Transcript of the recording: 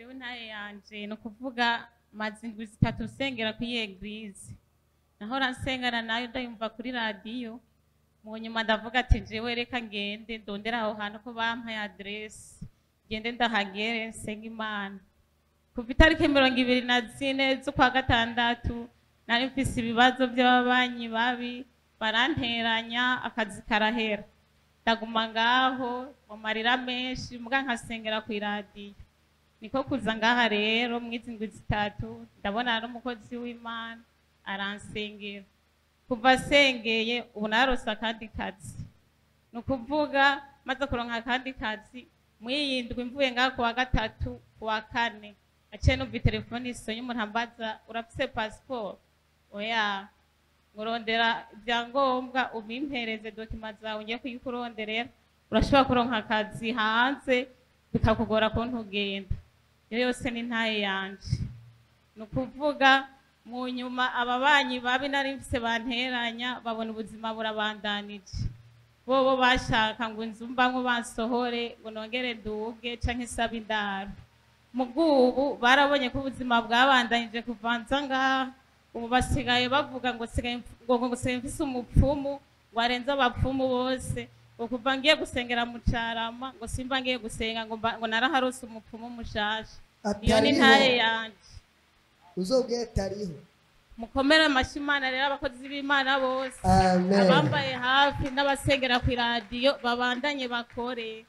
jewe ntaye yanje no kuvuga maze indwi zitatu nsengera kuri eglise nahora nsengana nayo ndayumva kuri radio mu nyuma ndavuga ati jewe reka ngende ndondera aho hantu ko bampaye adresse ngende ndahagere nsenga Imana kuva itariki 24 z'ukwa gatandatu nari mfise ibibazo by'ababanyi babi baranteranya akazi karahera ndaguma ngaho mu marira menshi muga nkasengera ku radio niko kuza ngaha rero mwizi ndwi zitatu ndabona ari umukozi w'Imana aransengera kuva sengeye ubu narose akandi kazi nukuvuga maze kuronka akandi kazi mwiyindwi mvuye ngaha ku wa gatatu ku wa kane aciye numva telefone isonye umuntu ambaza urafise passport oya ngorondera ibyangombwa ubimpereze document zawe ngiye kuyikuronderera urashobora kuronka akazi hanze bikakugora ko ntugenda iyo yose ni ntaye yanje nukuvuga mu nyuma ababanyi babi nari mfise banteranya babona ubuzima burabandanije bobo bashaka ngo inzumba ngo bansohore ngo nongere nduge canke sabe indaro mugubu barabonye ko ubuzima bwabandanije kuvanza ngaha ubu basigaye bavuga ngo sigaye mfise umupfumu warenze abapfumu bose ngo kuva ngiye gusengera mu Carama ngo simba ngiye gusenga ngo naraharose umupfumu mushasha iyo ni ntaye yanje uzogeta ariho mukomere amashimana rero abakozi b'Imana bose amen abambaye hafi n'abasengera ku radio babandanye bakore